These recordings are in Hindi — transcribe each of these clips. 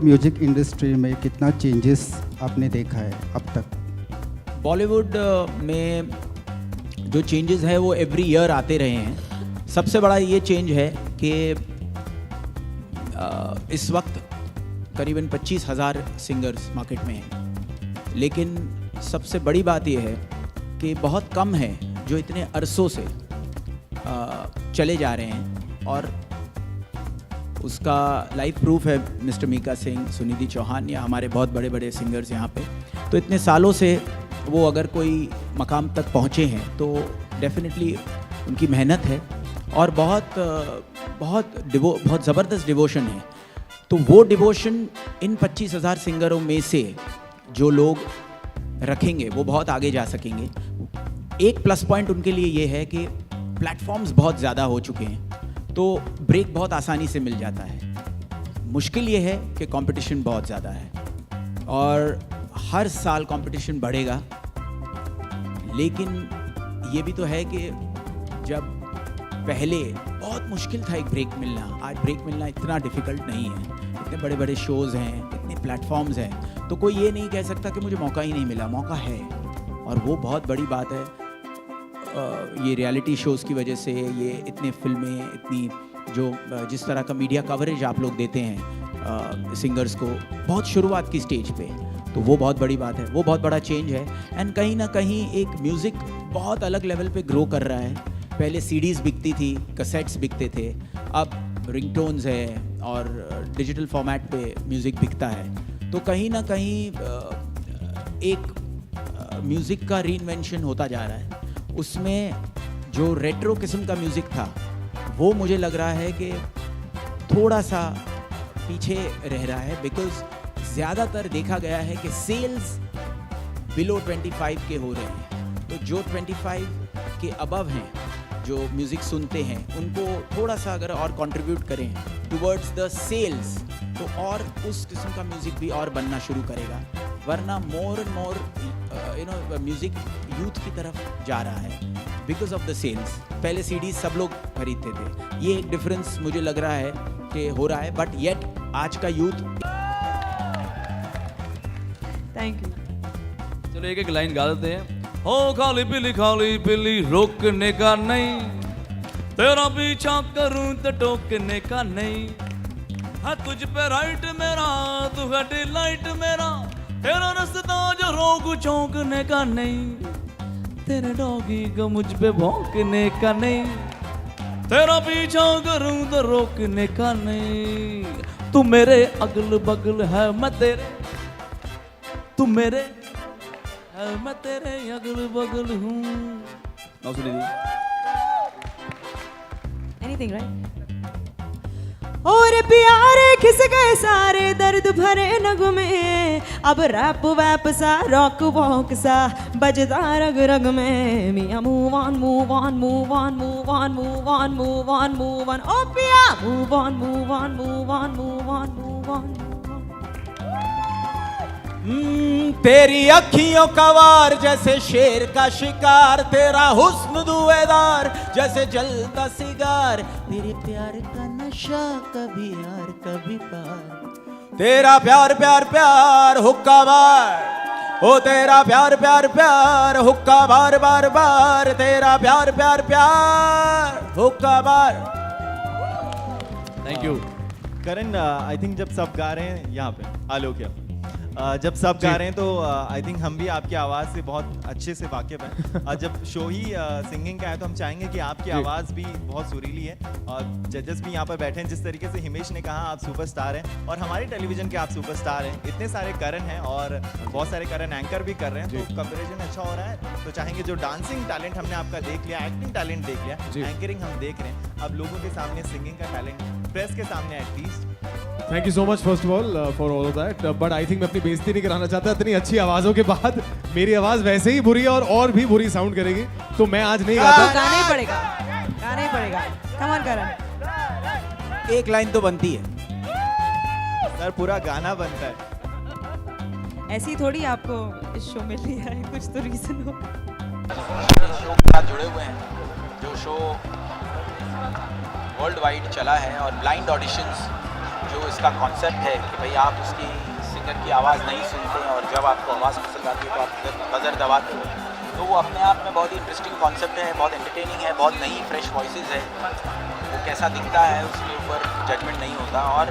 म्यूजिक इंडस्ट्री में कितना चेंजेस आपने देखा है अब तक? बॉलीवुड में जो चेंजेस है वो एवरी ईयर आते रहे हैं। सबसे बड़ा ये चेंज है कि इस वक्त करीबन 25,000 सिंगर्स मार्केट में हैं, लेकिन सबसे बड़ी बात ये है कि बहुत कम है जो इतने अरसों से चले जा रहे हैं। और उसका लाइव प्रूफ है मिस्टर मीका सिंह, सुनिधि चौहान या हमारे बहुत बड़े बड़े सिंगर्स यहाँ पे। तो इतने सालों से वो अगर कोई मकाम तक पहुँचे हैं तो डेफिनेटली उनकी मेहनत है और बहुत ज़बरदस्त डिवोशन है। तो वो डिवोशन इन 25,000 सिंगरों में से जो लोग रखेंगे वो बहुत आगे जा सकेंगे। एक प्लस पॉइंट उनके लिए ये है कि प्लेटफॉर्म्स बहुत ज़्यादा हो चुके हैं, तो ब्रेक बहुत आसानी से मिल जाता है। मुश्किल ये है कि कंपटीशन बहुत ज़्यादा है और हर साल कंपटीशन बढ़ेगा, लेकिन ये भी तो है कि जब पहले बहुत मुश्किल था एक ब्रेक मिलना, आज ब्रेक मिलना इतना डिफ़िकल्ट नहीं है। इतने बड़े बड़े शोज़ हैं, इतने प्लेटफॉर्म्स हैं, तो कोई ये नहीं कह सकता कि मुझे मौका ही नहीं मिला। मौका है और वो बहुत बड़ी बात है। ये रियलिटी शोज़ की वजह से, ये इतने फिल्में, इतनी जो जिस तरह का मीडिया कवरेज आप लोग देते हैं सिंगर्स को बहुत शुरुआत की स्टेज पे, तो वो बहुत बड़ी बात है, वो बहुत बड़ा चेंज है। एंड कहीं ना कहीं एक म्यूज़िक बहुत अलग लेवल पे ग्रो कर रहा है। पहले सीडीज़ बिकती थी, कैसेट्स बिकते थे, अब रिंगटोन्स है और डिजिटल फॉर्मेट पे म्यूज़िक बिकता है। तो कहीं ना कहीं एक म्यूज़िक का रीइन्वेंशन होता जा रहा है। उसमें जो रेट्रो किस्म का म्यूज़िक था वो मुझे लग रहा है कि थोड़ा सा पीछे रह रहा है, बिकॉज ज़्यादातर देखा गया है कि सेल्स बिलो 25 के हो रहे हैं। तो जो 25 के अबव हैं, जो म्यूज़िक सुनते हैं, उनको थोड़ा सा अगर और कंट्रीब्यूट करें टुवर्ड्स द सेल्स, तो और उस किस्म का म्यूज़िक भी और बनना शुरू करेगा। वरना more and more music youth की तरफ जा रहा है बिकॉज ऑफ द सेल्स। पहले सीडीज सब लोग खरीदते थे, ये एक डिफरेंस मुझे लग रहा है कि हो रहा है, बट येट आज का यूथ। Thank you. चलो एक एक लाइन गा देते हैं। हो खाली पीली रोकने का नहीं, तेरा पीछा करूं तो टोकने का नहीं, है तुझ पे राइट मेरा, तू है डिलाइट मेरा, तेरा रास्ता जो रोक चौंकने का नहीं, तेरे डॉगी को मुझ पे भौंकने का नहीं, तेरा पीछा करूं तो रोकने का नहीं, तू मेरे अगल बगल है मैं तेरे, तू मेरे है मैं तेरे अगल बगल हूँ। ना सुनी दी एनीथिंग राइट। और प्यारे खिस गए सारे दर्द भरे नगमे, अब रैप वैप सा रॉक वॉक सा बजदा रग रग में, मियां move on move on move on move on move on move on move on, ओ पिया move on move on move on move on move on. तेरी अखियों का वार जैसे शेर का शिकार, तेरा हुस्न धुएंधार जैसे जलता सिगार, तेरे प्यार का नशा कभी यार कभी पार, तेरा प्यार प्यार प्यार हुक्का बार, ओ तेरा प्यार प्यार प्यार हुक्का बार बार बार, तेरा प्यार प्यार प्यार हुक्का bar. Thank you. Karan, I think जब सब गा रहे हैं यहाँ पे आलोक, जब सब गा रहे हैं तो आई थिंक हम भी आपकी आवाज़ से बहुत अच्छे से वाकिफ हैं। जब शो ही सिंगिंग का है तो हम चाहेंगे कि आपकी आवाज़ भी बहुत सुरीली है, और जजेस भी यहाँ पर बैठे हैं। जिस तरीके से हिमेश ने कहा आप सुपरस्टार हैं और हमारे टेलीविज़न के आप सुपरस्टार हैं, इतने सारे करण हैं और बहुत सारे करण एंकर भी कर रहे हैं, तो कंपेरिजन अच्छा हो रहा है। तो चाहेंगे जो डांसिंग टैलेंट हमने आपका देख लिया, एक्टिंग टैलेंट देख लिया, एंकरिंग हम देख रहे हैं, अब लोगों के सामने सिंगिंग का टैलेंट प्रेस के सामने at least. Thank you so much first of all for all of that, but I think मैं अपनी बेइज्जती नहीं कराना चाहता। इतनी अच्छी आवाज़ों के बाद मेरी आवाज़ वैसे ही बुरी है और भी बुरी साउंड करेगी, तो मैं आज नहीं गाता। गाना ही पड़ेगा, गाना ही पड़ेगा। कम ऑन करण, एक लाइन तो बनती है सर, पूरा गाना बनता है। ऐसे ही थोड़ी आपको इस शो में लिया है, कुछ तो रीज़न हो। इस शो के साथ जुड़े हुए हैं, जो शो वर्ल्ड वाइड चला है, और ब्लाइंड ऑडिशंस जो इसका कॉन्सेप्ट है कि भाई आप उसकी सिंगर की आवाज़ नहीं सुनते हैं और जब आपको आवाज़ पसंद आती है तो आप बजर दबाते हो, तो वो अपने आप में बहुत ही इंटरेस्टिंग कॉन्सेप्ट है, बहुत एंटरटेनिंग है, बहुत नई फ्रेश वॉइसेस है। वो कैसा दिखता है उसके ऊपर जजमेंट नहीं होता, और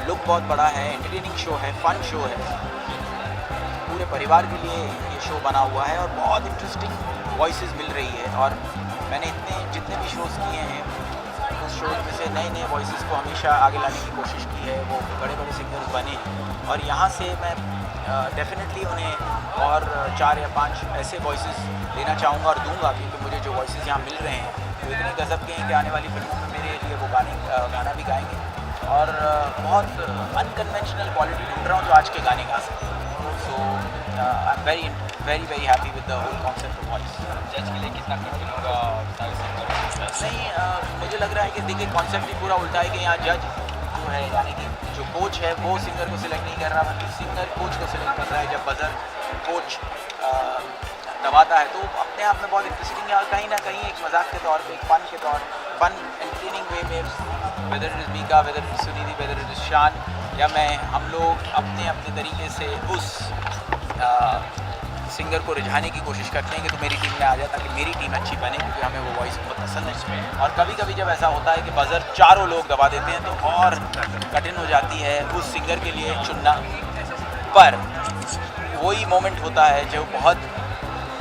लुक बहुत बड़ा है, एंटरटेनिंग शो है, फन शो है, पूरे परिवार के लिए ये शो बना हुआ है और बहुत इंटरेस्टिंग वॉइसेस मिल रही है। और मैंने जितने भी शोज़ किए हैं उस शो में से नए वॉइसेस को हमेशा आगे लाने की कोशिश की है, वो बड़े बड़े सिंगर्स बने, और यहाँ से मैं डेफिनेटली उन्हें और 4 या 5 ऐसे वॉइसेस देना चाहूँगा और दूंगा, क्योंकि मुझे जो वॉइसेस यहाँ मिल रहे हैं वो इतने गज़ब के हैं कि आने वाली फिल्मों में मेरे लिए वो गाना भी गाएंगे, और बहुत अनकन्वेंशनल क्वालिटी ढूंढ रहा हूँ जो आज के गाने गा सकते हैं। So I am very happy with the whole concept of voice. जज के लिए कितना कठिन होगा सारे सिंगर? नहीं, मुझे लग रहा है कि देखिए कॉन्सेप्ट ही पूरा उल्टा है कि यहाँ जज जो है, यानी कि जो कोच है वो सिंगर को सिलेक्ट नहीं कर रहा, बल्कि सिंगर कोच को सिलेक्ट कर रहा है। जब बजर कोच दबाता है तो अपने आप में बहुत इंटरेस्टिंग है, और कहीं ना कहीं एक मजाक के तौर पे, एक फन के तौर, फन एंटरटेनिंग वे में, whether it is Mika, whether it is Sunidhi, whether it is Shaan या मैं, हम लोग अपने अपने तरीके से उस सिंगर को रिझाने की कोशिश करते हैं कि तो मेरी टीम में आ जाए, ताकि मेरी टीम अच्छी बने, क्योंकि हमें वो वॉइस बहुत पसंद है। और कभी कभी जब ऐसा होता है कि बजर चारों लोग दबा देते हैं तो और कठिन हो जाती है उस सिंगर के लिए चुनना, पर वही मोमेंट होता है जो बहुत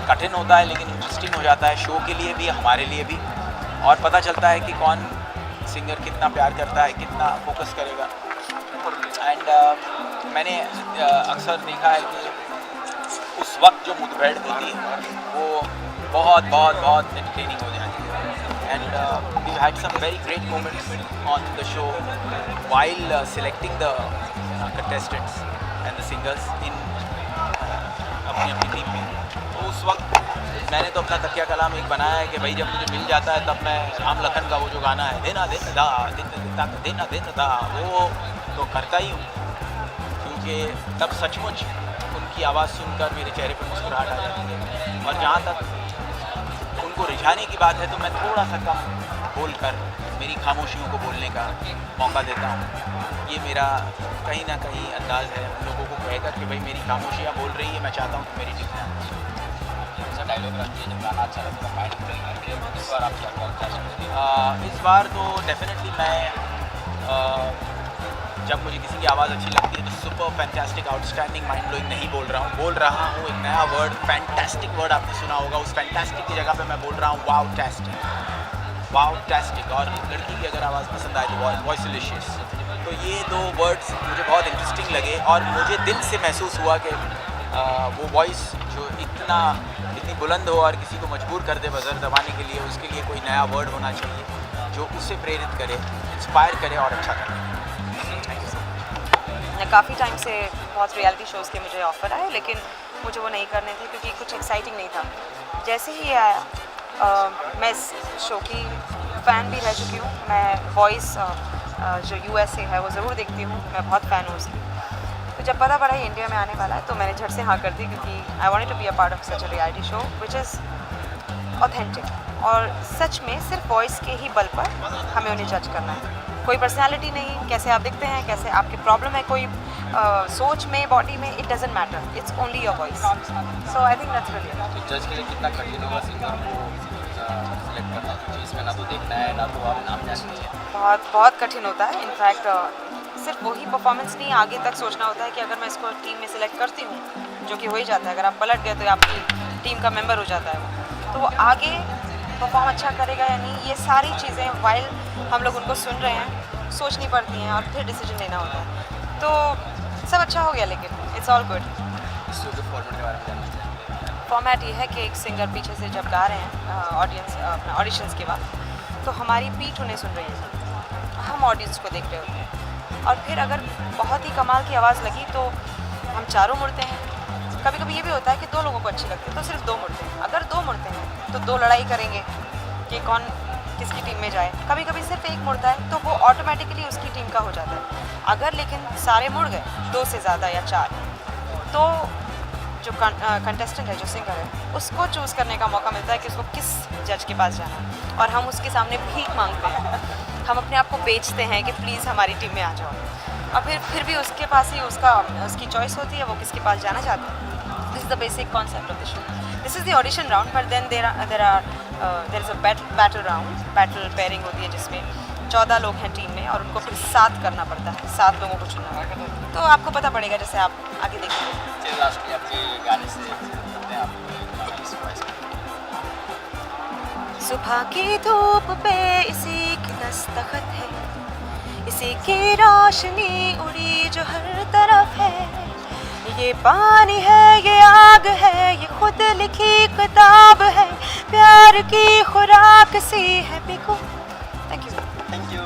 कठिन होता है लेकिन इंटरेस्टिंग हो जाता है शो के लिए भी, हमारे लिए भी, और पता चलता है कि कौन सिंगर कितना प्यार करता है, कितना फोकस करेगा। एंड मैंने अक्सर देखा है कि उस वक्त जो मुठभेड़ होती है वो बहुत एंटरटेनिंग हो जाती है। And we had some very great moments on the show while selecting the contestants and the singers in अपनी टीम में। तो उस वक्त मैंने तो अपना तकिया कलाम एक बनाया है कि भाई जब मुझे मिल जाता है तब मैं राम लखन का वो जो गाना है देना दा वो तो करता ही हूँ, क्योंकि तब सचमुच उनकी आवाज़ सुनकर मेरे चेहरे पर मुस्कुराहट आ जाती है। और जहाँ तक उनको रिझाने की बात है तो मैं थोड़ा सा कम बोलकर मेरी खामोशियों को बोलने का मौका देता हूँ। ये मेरा कहीं ना कहीं अंदाज़ है उन लोगों को कहकर कि भाई मेरी खामोशियाँ बोल रही है, मैं चाहता हूँ कि मेरी टीम में ऐसा डायलॉग रखती है जब गाना अच्छा लगता है फाइट करेंगे, इस बार आप क्या चाहते इस बार तो डेफिनेटली मैं जब मुझे किसी की आवाज़ अच्छी लगती है तो super fantastic outstanding mind blowing नहीं बोल रहा हूँ एक नया वर्ड, फैंटास्टिक वर्ड आपने सुना होगा, उस फैंटास्टिक की जगह पे मैं बोल रहा हूँ वाव टैस्टिक। और लड़की की अगर आवाज़ पसंद आए तो वॉइसलिशियस। तो ये 2 वर्ड्स मुझे बहुत इंटरेस्टिंग लगे, और मुझे दिल से महसूस हुआ कि वो वॉइस जो इतनी बुलंद हो और किसी को मजबूर कर दे बजर दबाने के लिए, उसके लिए कोई नया वर्ड होना चाहिए जो उसे प्रेरित करे, इंस्पायर करे और अच्छा करे। काफ़ी टाइम से बहुत रियलिटी शोज़ के मुझे ऑफ़र आए, लेकिन मुझे वो नहीं करने थे क्योंकि कुछ एक्साइटिंग नहीं था। जैसे ही आया मैं इस शो की फ़ैन भी रह चुकी हूँ। मैं वॉइस जो USA है वो ज़रूर देखती हूँ, मैं बहुत फ़ैन हूँ उसकी। तो जब पता पड़ा ये इंडिया में आने वाला है तो मैंने झट से हाँ कर दी, क्योंकि I wanted to be a part of such a reality show which is authentic. और सच में सिर्फ वॉइस के ही बल पर हमें उन्हें जज करना है, कोई पर्सनालिटी नहीं, कैसे आप दिखते हैं, कैसे आपकी प्रॉब्लम है, कोई सोच में, बॉडी में, it doesn't matter, it's only your voice. So I think that's really. जज के लिए कितना कठिन होगा सिंगर को सिलेक्ट करना, क्योंकि इसमें ना तो देखना है ना तो आप नाम जानते हैं। बहुत कठिन होता है। इनफैक्ट सिर्फ वही परफॉर्मेंस नहीं, आगे तक सोचना होता है कि अगर मैं इसको टीम में सिलेक्ट करती हूँ, जो कि हो ही जाता है, अगर आप पलट गए तो आपकी टीम का मेंबर हो जाता है वो, तो वो आगे परफॉर्म अच्छा करेगा या नहीं, ये सारी चीज़ें वाइल हम लोग उनको सुन रहे हैं सोचनी पड़ती हैं और फिर डिसीजन लेना होता है। तो सब अच्छा हो गया, लेकिन इट्स ऑल गुड। इस शो के फॉर्मेट के बारे में जानना चाहिए। फॉर्मेट ये है कि एक सिंगर पीछे से जब गा रहे हैं अपने ऑडिशंस के बाद, तो हमारी पीठ उन्हें सुन रही है, हम ऑडियंस को देख रहे होते हैं, और फिर अगर बहुत ही कमाल की आवाज़ लगी तो हम चारों मुड़ते हैं। कभी कभी ये भी होता है कि 2 लोगों को अच्छी लगती है तो सिर्फ 2 मुड़ते हैं। अगर 2 मुड़ते हैं तो 2 लड़ाई करेंगे कि कौन किसकी टीम में जाए। कभी कभी सिर्फ एक मुड़ता है तो वो ऑटोमेटिकली उसकी टीम का हो जाता है। अगर लेकिन सारे मुड़ गए 2 से ज़्यादा या 4, तो जो कंटेस्टेंट है, जो सिंगर है, उसको चूज़ करने का मौका मिलता है कि उसको किस जज के पास जाना है, और हम उसके सामने भीख मांगते हैं, हम अपने आप को बेचते हैं कि प्लीज़ हमारी टीम में आ जाओ, और फिर भी उसके पास ही उसकी चॉइस होती है वो किसके पास जाना चाहता है। This is the basic concept of the show. This is the audition round, but then there is a battle round, battle pairing होती है जिसमें 14 लोग हैं टीम में और उनको फिर 7 करना पड़ता है, 7 लोगों को चुनना है। तो आपको पता पड़ेगा जैसे आप आगे देखेंगे। चलिए लास्ट में आपके गाने से करते हैं आप इस वॉइस में। सुबह की धूप पे इसी की दस्तखत है, इसी की रोशनी उड़ी जो हर तरफ है, ये पानी है, ये आग है, ये खुद लिखी किताब है, प्यार की खुराक सी है बिको। Thank you. Thank you.